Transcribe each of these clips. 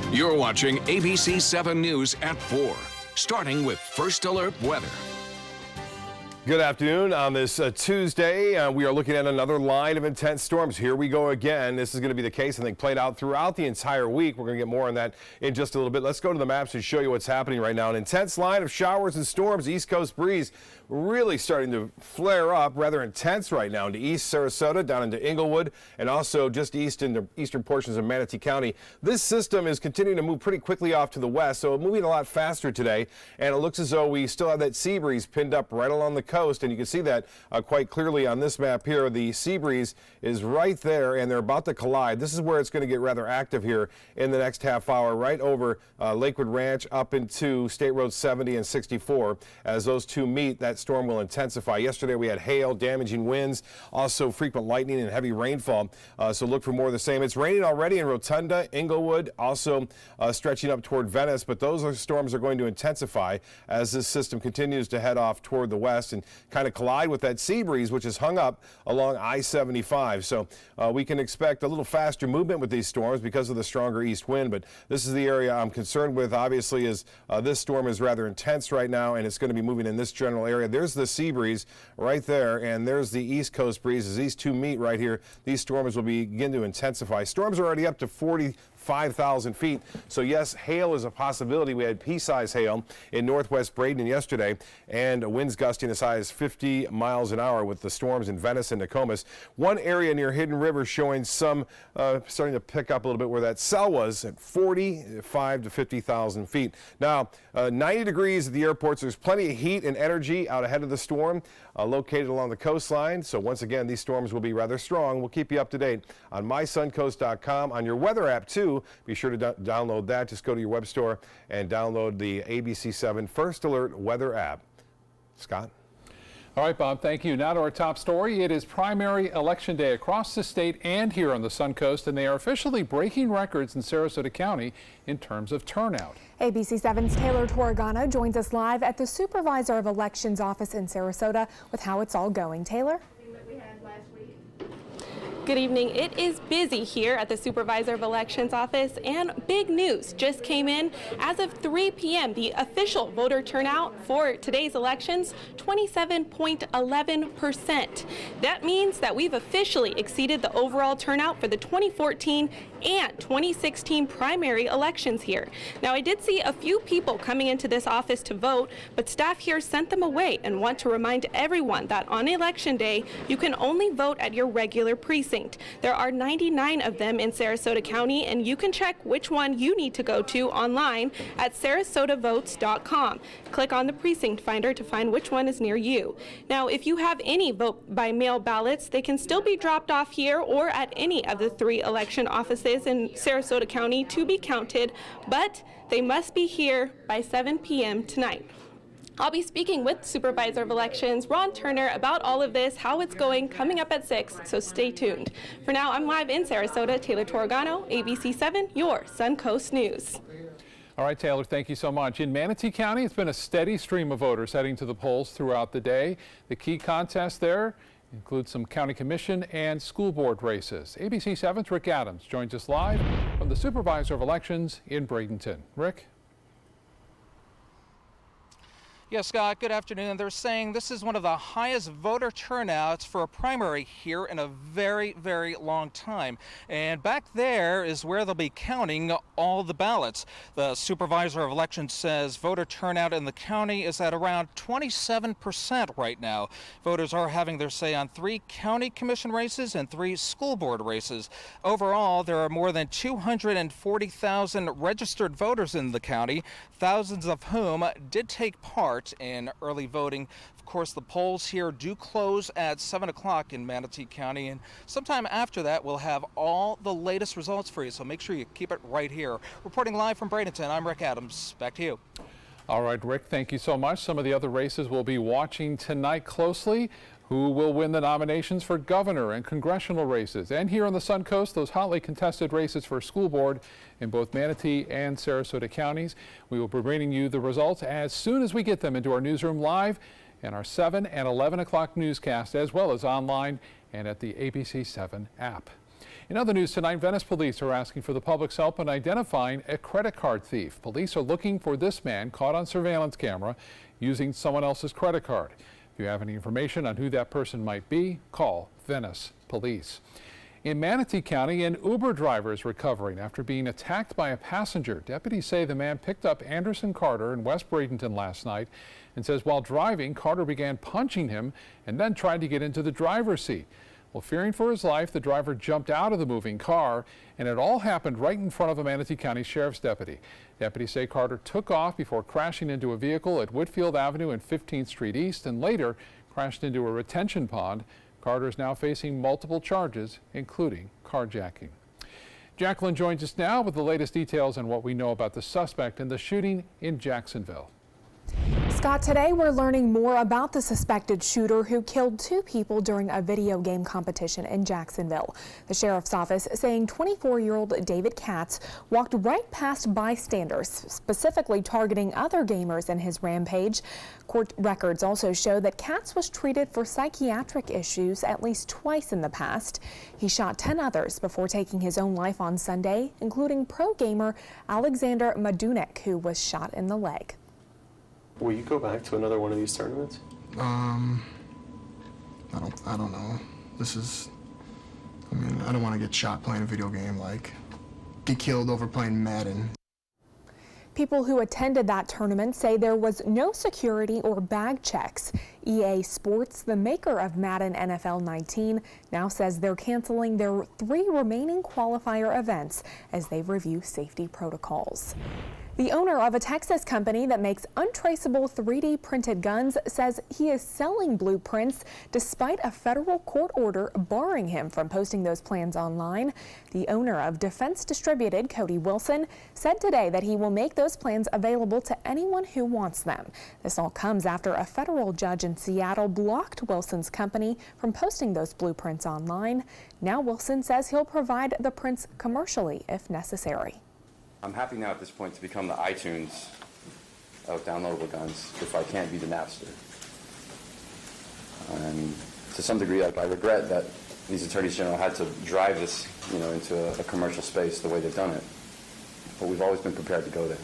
You're watching ABC 7 News at 4, starting with First Alert Weather. Good afternoon. On this Tuesday, we are looking at another line of intense storms. Here we go again. This is going to be the case, I think, played out throughout the entire week. We're going to get more on that in just a little bit. Let's go to the maps and show you what's happening right now. An intense line of showers and storms. East Coast breeze really starting to flare up, rather intense right now into East Sarasota, down into Inglewood, and also just east into eastern portions of Manatee County. This system is continuing to move pretty quickly off to the west, so moving a lot faster today, and it looks as though we still have that sea breeze pinned up right along the coast, and you can see that quite clearly on this map here. The sea breeze is right there, and they're about to collide. This is where it's going to get rather active here in the next half hour, right over Lakewood Ranch up into State Road 70 and 64. As those two meet, that storm will intensify. Yesterday we had hail, damaging winds, also frequent lightning and heavy rainfall, so look for more of the same. It's raining already in Rotunda, Inglewood, also stretching up toward Venice, but those storms are going to intensify as this system continues to head off toward the west and kind of collide with that sea breeze, which is hung up along I-75. So we can expect a little faster movement with these storms because of the stronger east wind, but this is the area I'm concerned with, obviously, is this storm is rather intense right now, and it's going to be moving in this general area. There's the sea breeze right there, and there's the east coast breeze. As these two meet right here, these storms will begin to intensify. Storms are already up to 45,000 feet. So yes, hail is a possibility. We had pea-size hail in northwest Braden yesterday, and winds gusting as high as 50 miles an hour with the storms in Venice and Nokomis. One area near Hidden River showing some starting to pick up a little bit where that cell was at 45 to 50,000 feet. Now, 90 degrees at the airports. There's plenty of heat and energy out ahead of the storm located along the coastline. So once again, these storms will be rather strong. We'll keep you up to date on mysuncoast.com, on your weather app too. Be sure to download that. Just go to your web store and download the ABC7 First Alert Weather app. Scott? All right, Bob, thank you. Now to our top story. It is primary election day across the state and here on the Suncoast, and they are officially breaking records in Sarasota County in terms of turnout. ABC 7's Taylor Toragano joins us live at the Supervisor of Elections office in Sarasota with how it's all going. Taylor? Good evening. It is busy here at the Supervisor of Elections office, and big news just came in. As of 3 p.m., the official voter turnout for today's elections, 27.11%. That means that we've officially exceeded the overall turnout for the 2014 and 2016 primary elections here. Now, I did see a few people coming into this office to vote, but staff here sent them away and want to remind everyone that on Election Day, you can only vote at your regular precinct. There are 99 of them in Sarasota County, and you can check which one you need to go to online at sarasotavotes.com. Click on the precinct finder to find which one is near you. Now, if you have any vote by mail ballots, they can still be dropped off here or at any of the 3 election offices in Sarasota County to be counted, but they must be here by 7 p.m. tonight. I'll be speaking with Supervisor of Elections Ron Turner about all of this, how it's going, coming up at 6, so stay tuned. For now, I'm live in Sarasota. Taylor Toragano, ABC 7, your Suncoast News. All right, Taylor, thank you so much. In Manatee County, it's been a steady stream of voters heading to the polls throughout the day. The key contests there include some county commission and school board races. ABC 7's Rick Adams joins us live from the Supervisor of Elections in Bradenton. Rick? Yes, Scott, good afternoon. They're saying this is one of the highest voter turnouts for a primary here in a very, very long time. And back there is where they'll be counting all the ballots. The Supervisor of Elections says voter turnout in the county is at around 27% right now. Voters are having their say on 3 county commission races and 3 school board races. Overall, there are more than 240,000 registered voters in the county, thousands of whom did take part in early voting. Of course, the polls here do close at 7 o'clock in Manatee County, and sometime after that we'll have all the latest results for you, so make sure you keep it right here. Reporting live from Bradenton, I'm Rick Adams. Back to you. All right, Rick, thank you so much. Some of the other races we'll be watching tonight closely. Who will win the nominations for governor and congressional races? And here on the Suncoast, those hotly contested races for school board in both Manatee and Sarasota counties. We will be bringing you the results as soon as we get them into our newsroom live and our 7 and 11 o'clock newscast, as well as online and at the ABC 7 app. In other news tonight, Venice police are asking for the public's help in identifying a credit card thief. Police are looking for this man caught on surveillance camera using someone else's credit card. If you have any information on who that person might be, call Venice Police. In Manatee County, an Uber driver is recovering after being attacked by a passenger. Deputies say the man picked up Anderson Carter in West Bradenton last night and says while driving, Carter began punching him and then tried to get into the driver's seat. Well, fearing for his life, the driver jumped out of the moving car, and it all happened right in front of a Manatee County Sheriff's deputy. Deputies say Carter took off before crashing into a vehicle at Whitfield Avenue and 15th Street East and later crashed into a retention pond. Carter is now facing multiple charges, including carjacking. Jacqueline joins us now with the latest details on what we know about the suspect in the shooting in Jacksonville. Scott, today we're learning more about the suspected shooter who killed 2 people during a video game competition in Jacksonville. The sheriff's office saying 24-year-old David Katz walked right past bystanders, specifically targeting other gamers in his rampage. Court records also show that Katz was treated for psychiatric issues at least twice in the past. He shot 10 others before taking his own life on Sunday, including pro gamer Alexander Madunek, who was shot in the leg. Will you go back to another one of these tournaments? I don't know. I don't want to get shot playing a video game, like get killed over playing Madden. People who attended that tournament say there was no security or bag checks. EA Sports, the maker of Madden NFL 19, now says they're canceling their 3 remaining qualifier events as they review safety protocols. The owner of a Texas company that makes untraceable 3D printed guns says he is selling blueprints despite a federal court order barring him from posting those plans online. The owner of Defense Distributed, Cody Wilson, said today that he will make those plans available to anyone who wants them. This all comes after a federal judge in Seattle blocked Wilson's company from posting those blueprints online. Now Wilson says he'll provide the prints commercially if necessary. I'm happy now at this point to become the iTunes of downloadable guns if I can't be the Napster. And to some degree, I regret that these attorneys general had to drive this, into a commercial space the way they've done it. But we've always been prepared to go there.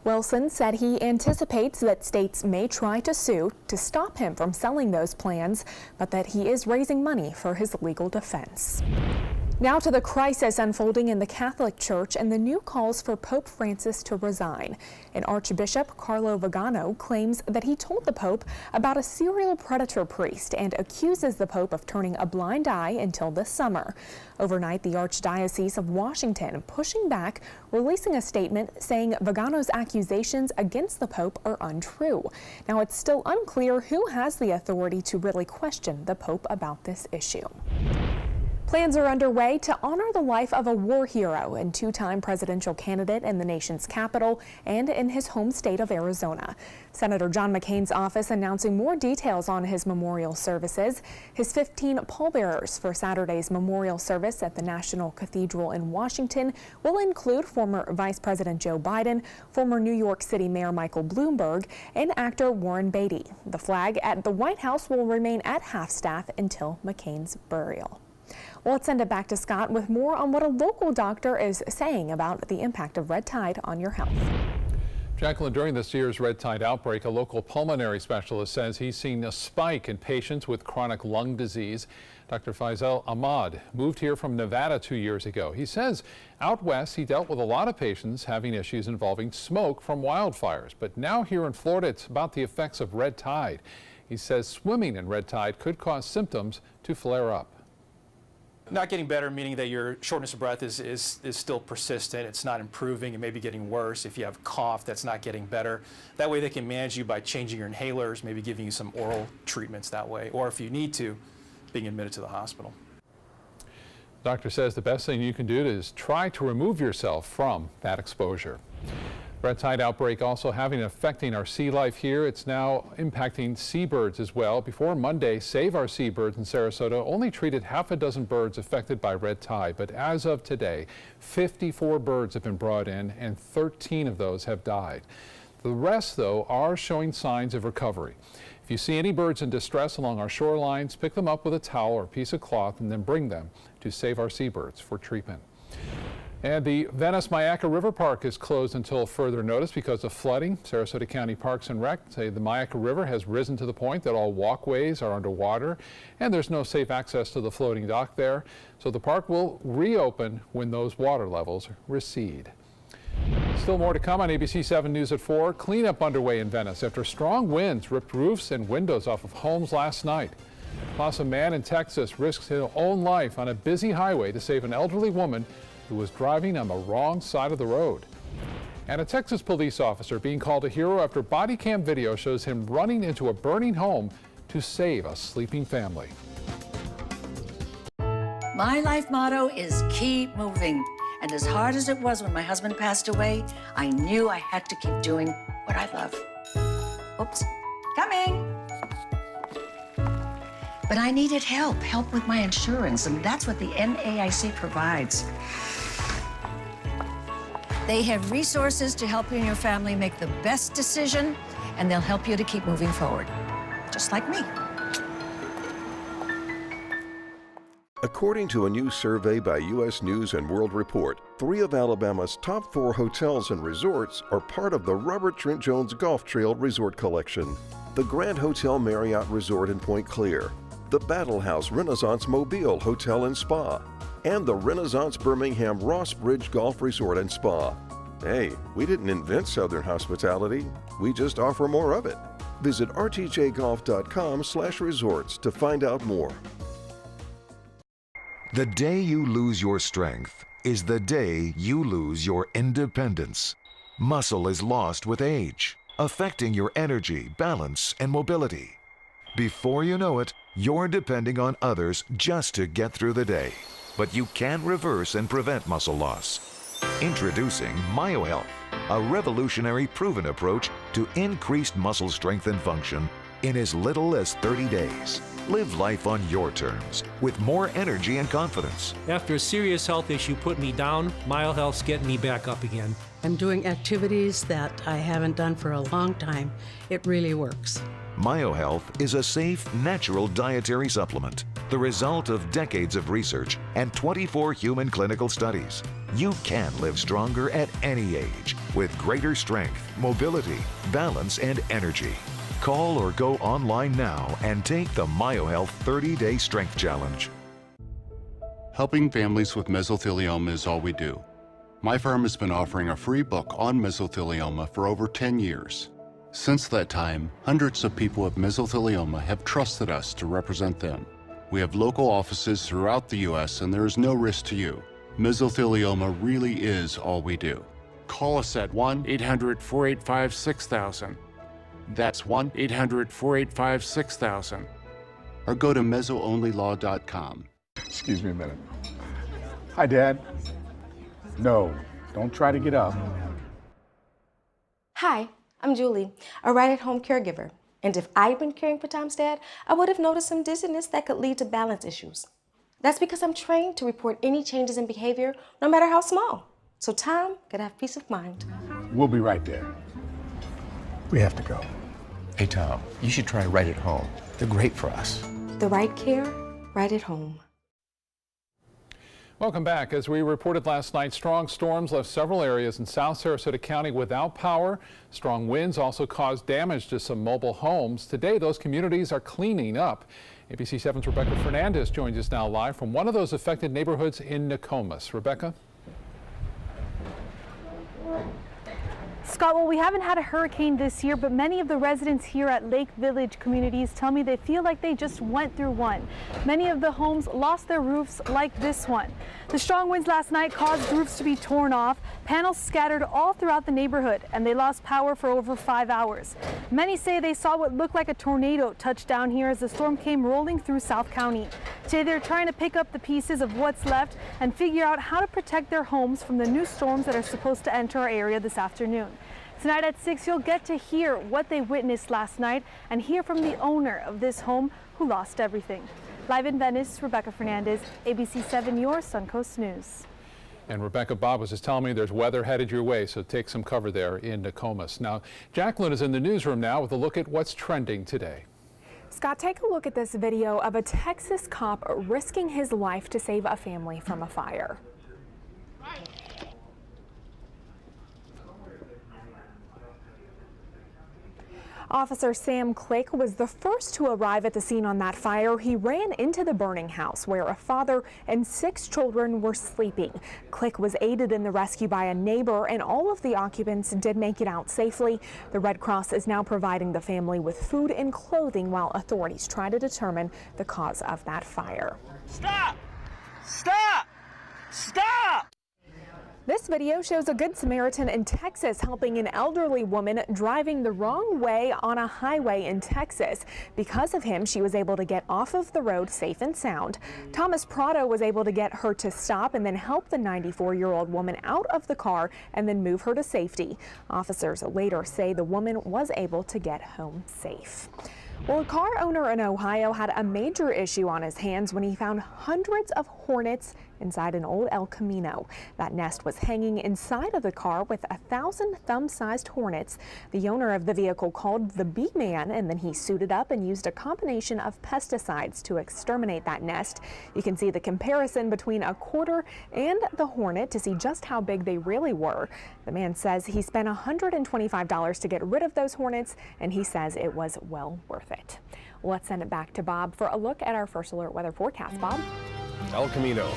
Wilson said he anticipates that states may try to sue to stop him from selling those plans, but that he is raising money for his legal defense. Now to the crisis unfolding in the Catholic Church and the new calls for Pope Francis to resign. And Archbishop Carlo Vigano claims that he told the Pope about a serial predator priest and accuses the Pope of turning a blind eye until this summer. Overnight, the Archdiocese of Washington pushing back, releasing a statement saying Vigano's accusations against the Pope are untrue. Now, it's still unclear who has the authority to really question the Pope about this issue. Plans are underway to honor the life of a war hero and 2-time presidential candidate in the nation's capital and in his home state of Arizona. Senator John McCain's office announcing more details on his memorial services. His 15 pallbearers for Saturday's memorial service at the National Cathedral in Washington will include former Vice President Joe Biden, former New York City Mayor Michael Bloomberg, and actor Warren Beatty. The flag at the White House will remain at half-staff until McCain's burial. Well, let's send it back to Scott with more on what a local doctor is saying about the impact of red tide on your health. Jacqueline, during this year's red tide outbreak, a local pulmonary specialist says he's seen a spike in patients with chronic lung disease. Dr. Faisal Ahmad moved here from Nevada 2 years ago. He says out west he dealt with a lot of patients having issues involving smoke from wildfires. But now here in Florida, it's about the effects of red tide. He says swimming in red tide could cause symptoms to flare up. Not getting better, meaning that your shortness of breath is still persistent. It's not improving. It may be getting worse. If you have cough, that's not getting better. That way they can manage you by changing your inhalers, maybe giving you some oral treatments that way, or if you need to, being admitted to the hospital. Doctor says the best thing you can do is try to remove yourself from that exposure. Red tide outbreak also affecting our sea life here. It's now impacting seabirds as well. Before Monday, Save Our Seabirds in Sarasota only treated half a dozen birds affected by red tide. But as of today, 54 birds have been brought in and 13 of those have died. The rest, though, are showing signs of recovery. If you see any birds in distress along our shorelines, pick them up with a towel or a piece of cloth and then bring them to save our seabirds for treatment. And the Venice-Myakka River Park is closed until further notice because of flooding. Sarasota County Parks and Rec say the Myakka River has risen to the point that all walkways are underwater and there's no safe access to the floating dock there. So the park will reopen when those water levels recede. Still more to come on ABC 7 News at 4. Cleanup underway in Venice after strong winds ripped roofs and windows off of homes last night. Plus, a man in Texas risks his own life on a busy highway to save an elderly woman who was driving on the wrong side of the road. And a Texas police officer being called a hero after body cam video shows him running into a burning home to save a sleeping family. My life motto is keep moving. And as hard as it was when my husband passed away, I knew I had to keep doing what I love. Oops, coming. But I needed help with my insurance, and that's what the NAIC provides. They have resources to help you and your family make the best decision, and they'll help you to keep moving forward, just like me. According to a new survey by U.S. News and World Report, 3 of Alabama's top 4 hotels and resorts are part of the Robert Trent Jones Golf Trail Resort Collection. The Grand Hotel Marriott Resort in Point Clear, the Battle House Renaissance Mobile Hotel and Spa, and the Renaissance Birmingham Ross Bridge Golf Resort and Spa. Hey, we didn't invent Southern hospitality, we just offer more of it. Visit rtjgolf.com/resorts to find out more. The day you lose your strength is the day you lose your independence. Muscle is lost with age, affecting your energy, balance, and mobility. Before you know it, you're depending on others just to get through the day. But you can reverse and prevent muscle loss. Introducing MyoHealth, a revolutionary proven approach to increased muscle strength and function in as little as 30 days. Live life on your terms with more energy and confidence. After a serious health issue put me down, MyoHealth's getting me back up again. I'm doing activities that I haven't done for a long time. It really works. MyoHealth is a safe, natural dietary supplement, the result of decades of research and 24 human clinical studies. You can live stronger at any age with greater strength, mobility, balance, and energy. Call or go online now and take the MyoHealth 30-Day Strength Challenge. Helping families with mesothelioma is all we do. My firm has been offering a free book on mesothelioma for over 10 years. Since that time, hundreds of people with mesothelioma have trusted us to represent them. We have local offices throughout the U.S. and there is no risk to you. Mesothelioma really is all we do. Call us at 1-800-485-6000. That's 1-800-485-6000. Or go to mesoonlylaw.com. Excuse me a minute. Hi, Dad. No, don't try to get up. Hi, I'm Julie, a right-at-home caregiver. And if I'd been caring for Tom's dad, I would have noticed some dizziness that could lead to balance issues. That's because I'm trained to report any changes in behavior, no matter how small. So Tom could have peace of mind. We'll be right there. We have to go. Hey, Tom, you should try Right at Home. They're great for us. The right care, right at home. Welcome back. As we reported last night, strong storms left several areas in South Sarasota County without power. Strong winds also caused damage to some mobile homes. Today, those communities are cleaning up. ABC 7's Rebecca Fernandez joins us now live from one of those affected neighborhoods in Nokomis. Rebecca? Scott, well, we haven't had a hurricane this year, but many of the residents here at Lake Village communities tell me they feel like they just went through one. Many of the homes lost their roofs like this one. The strong winds last night caused roofs to be torn off, panels scattered all throughout the neighborhood, and they lost power for over 5 hours. Many say they saw what looked like a tornado touch down here as the storm came rolling through South County. Today they're trying to pick up the pieces of what's left and figure out how to protect their homes from the new storms that are supposed to enter our area this afternoon. Tonight at 6, you'll get to hear what they witnessed last night and hear from the owner of this home who lost everything. Live in Venice, Rebecca Fernandez, ABC 7, your Suncoast News. And Rebecca, Bob was just telling me there's weather headed your way, so take some cover there in Nokomis. Now, Jacqueline is in the newsroom now with a look at what's trending today. Scott, take a look at this video of a Texas cop risking his life to save a family from a fire. Officer Sam Click was the first to arrive at the scene on that fire. He ran into the burning house where a father and 6 children were sleeping. Click was aided in the rescue by a neighbor, and all of the occupants did make it out safely. The Red Cross is now providing the family with food and clothing while authorities try to determine the cause of that fire. Stop! Stop! Stop! This video shows a Good Samaritan in Texas helping an elderly woman driving the wrong way on a highway in Texas. Because of him, she was able to get off of the road safe and sound. Thomas Prado was able to get her to stop and then help the 94-year-old woman out of the car and then move her to safety. Officers later say the woman was able to get home safe. Well, a car owner in Ohio had a major issue on his hands when he found hundreds of hornets inside an old El Camino. That nest was hanging inside of the car with 1,000 thumb-sized hornets. The owner of the vehicle called the Bee Man, and then he suited up and used a combination of pesticides to exterminate that nest. You can see the comparison between a quarter and the hornet to see just how big they really were. The man says he spent $125 to get rid of those hornets, and he says it was well worth it. Let's send it back to Bob for a look at our First Alert weather forecast. Bob? El Camino.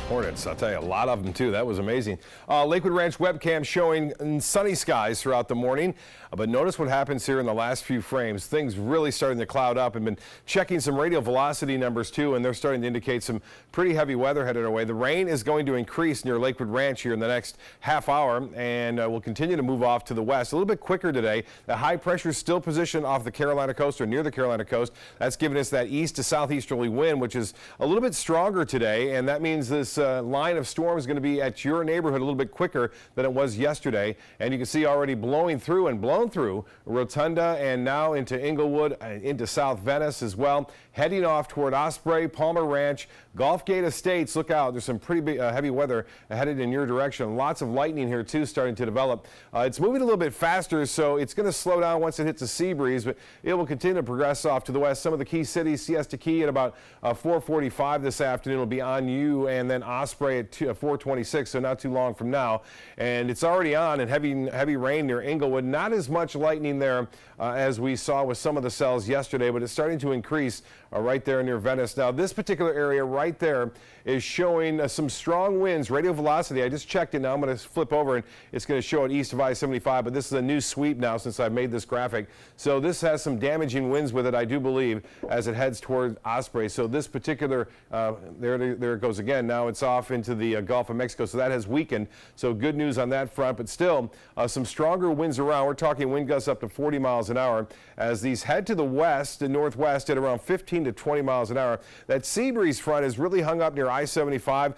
Hornets, I'll tell you, a lot of them too. That was amazing. Lakewood Ranch webcam showing sunny skies throughout the morning. But notice what happens here in the last few frames. Things really starting to cloud up. I've been checking some radial velocity numbers too, and they're starting to indicate some pretty heavy weather headed our way. The rain is going to increase near Lakewood Ranch here in the next half hour, and will continue to move off to the west a little bit quicker today. The high pressure is still positioned off the Carolina coast or near the Carolina coast. That's giving us that east to southeasterly wind, which is a little bit stronger today, and that means this line of storm is going to be at your neighborhood a little bit quicker than it was yesterday. And you can see already blowing through and blown through Rotunda and now into Inglewood, into South Venice as well. Heading off toward Osprey, Palmer Ranch, Gulfgate Estates. Look out, there's some pretty big, heavy weather headed in your direction. Lots of lightning here too starting to develop. It's moving a little bit faster, so it's going to slow down once it hits a sea breeze, but it will continue to progress off to the west. Some of the key cities, Siesta Key at about 4:45 this afternoon will be on you, and then Osprey at 4:26, so not too long from now. And it's already on, and heavy rain near Inglewood. Not as much lightning there as we saw with some of the cells yesterday, but it's starting to increase right there near Venice. Now, this particular area right there is showing some strong winds. Radial velocity, I just checked it now. I'm going to flip over, and it's going to show it east of I-75, but this is a new sweep now since I made this graphic. So this has some damaging winds with it, I do believe, as it heads toward Osprey. So this particular, there it goes again. Now it's off into the Gulf of Mexico, so that has weakened. So good news on that front, but still some stronger winds around. We're talking wind gusts up to 40 miles an hour as these head to the west and northwest at around 15 to 20 miles an hour. That sea breeze front is really hung up near I-75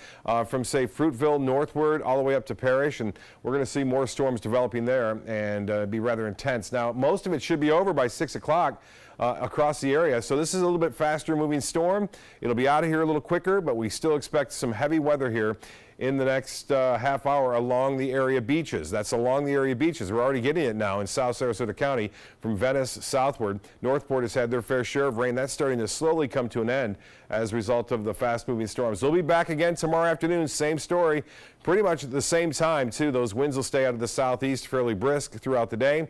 from, say, Fruitville northward all the way up to Parrish, and we're going to see more storms developing there and be rather intense. Now, most of it should be over by 6 o'clock. Across the area. So this is a little bit faster moving storm. It'll be out of here a little quicker, but we still expect some heavy weather here in the next half hour along the area beaches. That's along the area beaches. We're already getting it now in South Sarasota County from Venice southward. Northport has had their fair share of rain. That's starting to slowly come to an end as a result of the fast moving storms. They'll be back again tomorrow afternoon. Same story, pretty much at the same time too. Those winds will stay out of the southeast fairly brisk throughout the day,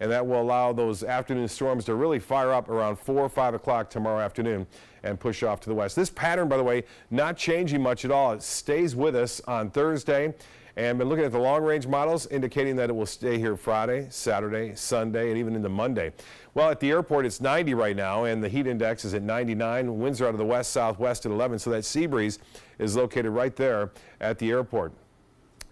and that will allow those afternoon storms to really fire up around 4 or 5 o'clock tomorrow afternoon and push off to the west. This pattern, by the way, not changing much at all. It stays with us on Thursday, and been looking at the long-range models indicating that it will stay here Friday, Saturday, Sunday, and even into Monday. Well, at the airport, it's 90 right now, and the heat index is at 99. Winds are out of the west-southwest at 11, so that sea breeze is located right there at the airport.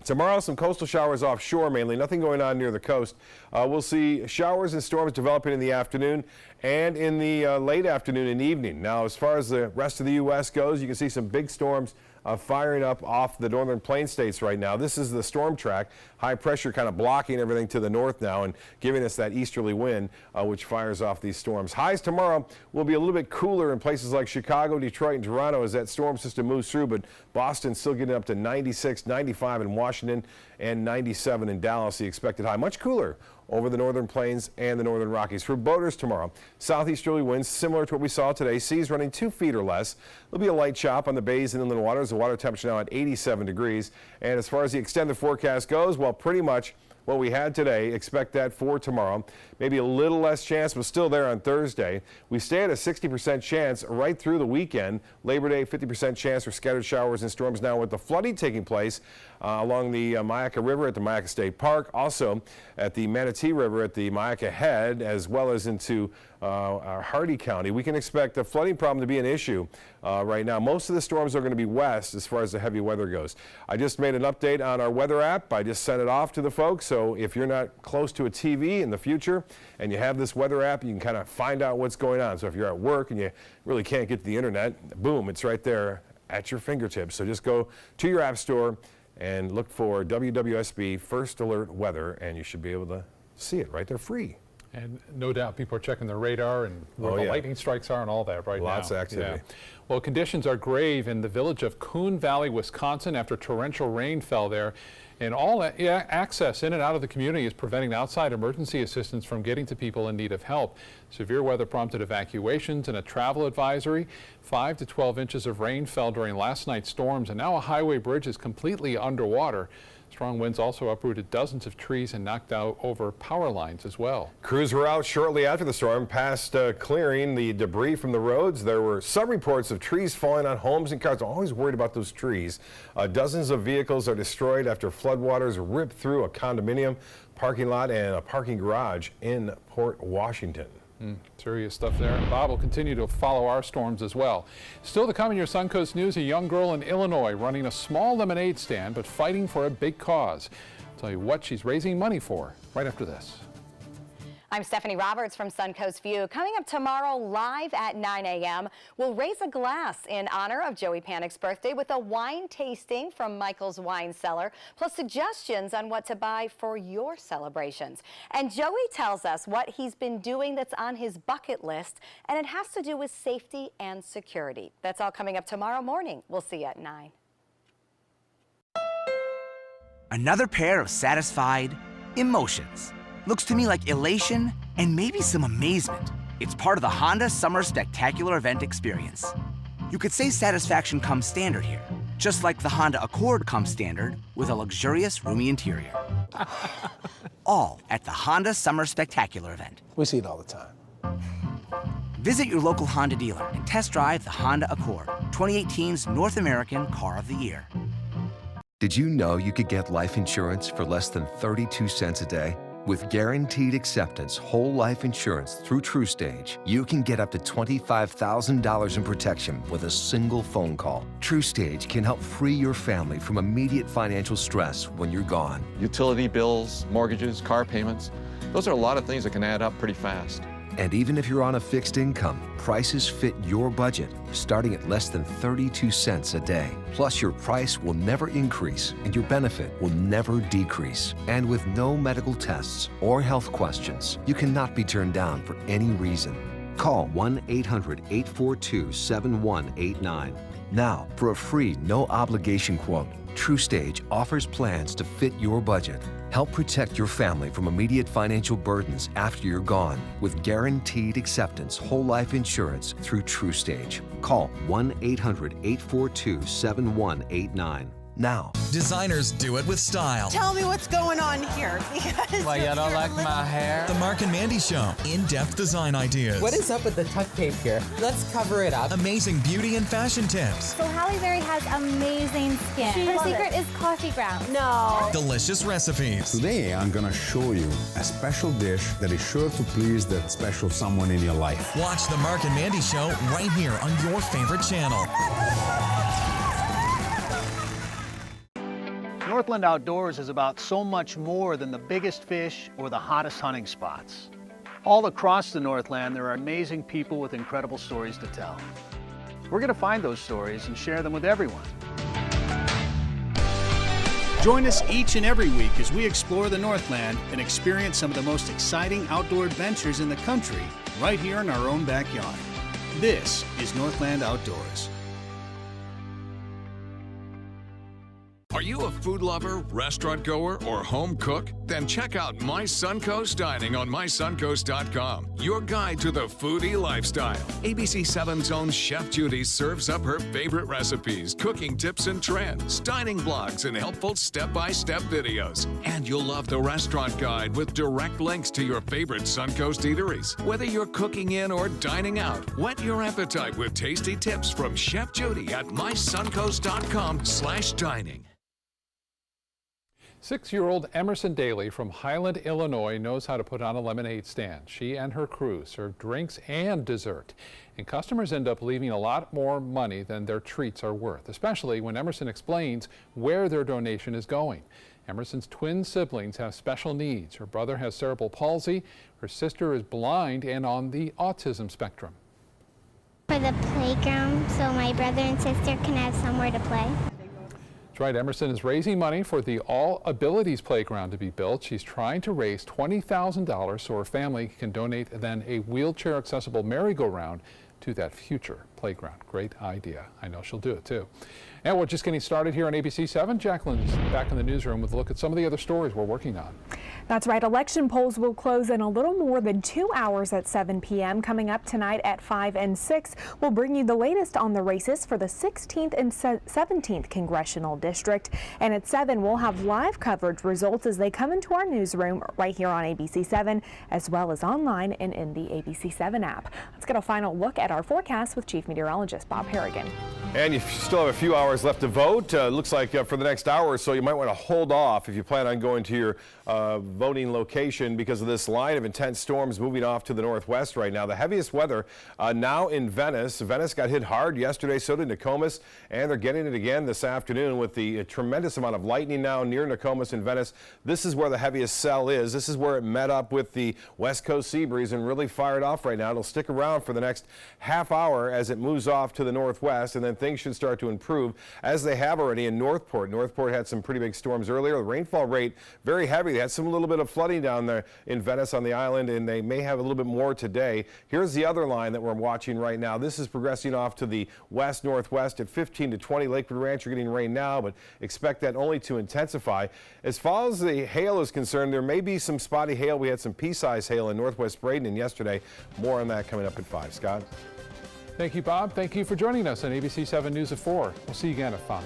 Tomorrow, some coastal showers offshore mainly, nothing going on near the coast. We'll see showers and storms developing in the afternoon and in the late afternoon and evening. Now, as far as the rest of the U.S. goes, you can see some big storms firing up off the northern plain states right now. This is the storm track. High pressure kind of blocking everything to the north now and giving us that easterly wind which fires off these storms. Highs tomorrow will be a little bit cooler in places like Chicago, Detroit, and Toronto as that storm system moves through, but Boston still getting up to 96, 95 in Washington, and 97 in Dallas, the expected high. Much cooler over the northern plains and the northern Rockies. For boaters tomorrow, southeasterly winds similar to what we saw today. Seas running 2 feet or less. There'll be a light chop on the bays and inland waters. The water temperature now at 87 degrees. And as far as the extended forecast goes, well, pretty much what we had today. Expect that for tomorrow. Maybe a little less chance, but still there on Thursday. We stay at a 60% chance right through the weekend. Labor Day, 50% chance for scattered showers and storms now with the flooding taking place along the Myakka River at the Myakka State Park, also at the Manatee River at the Myakka Head, as well as into Hardee County. We can expect the flooding problem to be an issue right now. Most of the storms are going to be west as far as the heavy weather goes. I just made an update on our weather app. I just sent it off to the folks. So if you're not close to a TV in the future and you have this weather app, you can kind of find out what's going on. So if you're at work and you really can't get to the internet, boom, it's right there at your fingertips. So just go to your app store and look for WWSB First Alert Weather, and you should be able to see it right there free. And no doubt people are checking their radar and where the lightning strikes are and all that right now. Lots of activity. Yeah. Well, conditions are grave in the village of Coon Valley, Wisconsin, after torrential rain fell there. And all access in and out of the community is preventing outside emergency assistance from getting to people in need of help. Severe weather prompted evacuations and a travel advisory. 5 to 12 inches of rain fell during last night's storms, and now a highway bridge is completely underwater. Strong winds also uprooted dozens of trees and knocked out over power lines as well. Crews were out shortly after the storm, past clearing the debris from the roads. There were some reports of trees falling on homes and cars. I'm always worried about those trees. Dozens of vehicles are destroyed after floodwaters ripped through a condominium parking lot and a parking garage in Port Washington. Serious stuff there. And Bob will continue to follow our storms as well. Still to come in your Suncoast News, a young girl in Illinois running a small lemonade stand but fighting for a big cause. I'll tell you what she's raising money for right after this. I'm Stephanie Roberts from Suncoast View. Coming up tomorrow live at 9 a.m., we'll raise a glass in honor of Joey Panic's birthday with a wine tasting from Michael's Wine Cellar, plus suggestions on what to buy for your celebrations. And Joey tells us what he's been doing that's on his bucket list, and it has to do with safety and security. That's all coming up tomorrow morning. We'll see you at 9. Another pair of satisfied emotions. Looks to me like elation and maybe some amazement. It's part of the Honda Summer Spectacular event experience. You could say satisfaction comes standard here, just like the Honda Accord comes standard with a luxurious, roomy interior. All at the Honda Summer Spectacular event. We see it all the time. Visit your local Honda dealer and test drive the Honda Accord, 2018's North American Car of the Year. Did you know you could get life insurance for less than 32 cents a day? With Guaranteed Acceptance whole life insurance through TruStage, you can get up to $25,000 in protection with a single phone call. TruStage can help free your family from immediate financial stress when you're gone. Utility bills, mortgages, car payments, those are a lot of things that can add up pretty fast. And even if you're on a fixed income, prices fit your budget, starting at less than 32 cents a day. Plus, your price will never increase and your benefit will never decrease. And with no medical tests or health questions, you cannot be turned down for any reason. Call 1-800-842-7189. Now, for a free, no-obligation quote, TruStage offers plans to fit your budget. Help protect your family from immediate financial burdens after you're gone with Guaranteed Acceptance whole life insurance through TruStage. Call 1-800-842-7189. Now. Designers do it with style. Tell me what's going on here, because why, you don't like my hair? The Mark and Mandy Show. In-depth design ideas. What is up with the tuck tape here? Let's cover it up. Amazing beauty and fashion tips. So Halle Berry has amazing skin. Her secret is coffee grounds. No. Delicious recipes. Today, I'm gonna show you a special dish that is sure to please that special someone in your life. Watch The Mark and Mandy Show right here on your favorite channel. Northland Outdoors is about so much more than the biggest fish or the hottest hunting spots. All across the Northland, there are amazing people with incredible stories to tell. We're going to find those stories and share them with everyone. Join us each and every week as we explore the Northland and experience some of the most exciting outdoor adventures in the country right here in our own backyard. This is Northland Outdoors. Are you a food lover, restaurant goer, or home cook? Then check out My Suncoast Dining on mysuncoast.com, your guide to the foodie lifestyle. ABC 7's own Chef Judy serves up her favorite recipes, cooking tips and trends, dining blogs, and helpful step-by-step videos. And you'll love the restaurant guide with direct links to your favorite Suncoast eateries. Whether you're cooking in or dining out, whet your appetite with tasty tips from Chef Judy at mysuncoast.com/dining. 6-year-old Emerson Daly from Highland, Illinois knows how to put on a lemonade stand. She and her crew serve drinks and dessert, and customers end up leaving a lot more money than their treats are worth, especially when Emerson explains where their donation is going. Emerson's twin siblings have special needs. Her brother has cerebral palsy, her sister is blind and on the autism spectrum. For the playground, so my brother and sister can have somewhere to play. That's right, Emerson is raising money for the All Abilities Playground to be built. She's trying to raise $20,000 so her family can donate then a wheelchair-accessible merry-go-round to that future playground. Great idea. I know she'll do it too. And we're just getting started here on ABC 7. Jacqueline's back in the newsroom with a look at some of the other stories we're working on. That's right. Election polls will close in a little more than 2 hours at 7 p.m. Coming up tonight at 5 and 6, we'll bring you the latest on the races for the 16th and 17th Congressional District. And at 7, we'll have live coverage results as they come into our newsroom right here on ABC 7, as well as online and in the ABC 7 app. Let's get a final look at our forecast with Chief Meteorologist Bob Harrigan. And you still have a few hours left to vote. Looks like for the next hour or so, you might want to hold off if you plan on going to your voting location because of this line of intense storms moving off to the northwest right now. The heaviest weather now in Venice. Venice got hit hard yesterday, so did Nokomis, and they're getting it again this afternoon with the tremendous amount of lightning now near Nokomis and Venice. This is where the heaviest cell is. This is where it met up with the west coast sea breeze and really fired off right now. It'll stick around for the next half hour as it moves off to the northwest, and then things should start to improve as they have already in Northport. Northport had some pretty big storms earlier. The rainfall rate very heavy. They had some little bit of flooding down there in Venice on the island, and they may have a little bit more today. Here's the other line that we're watching right now. This is progressing off to the west northwest at 15 to 20. Lakewood Ranch are getting rain now, but expect that only to intensify. As far as the hail is concerned, there may be some spotty hail. We had some pea-sized hail in northwest Braden yesterday. More on that coming up at 5. Scott? Thank you, Bob. Thank you for joining us on ABC 7 News at 4. We'll see you again at 5.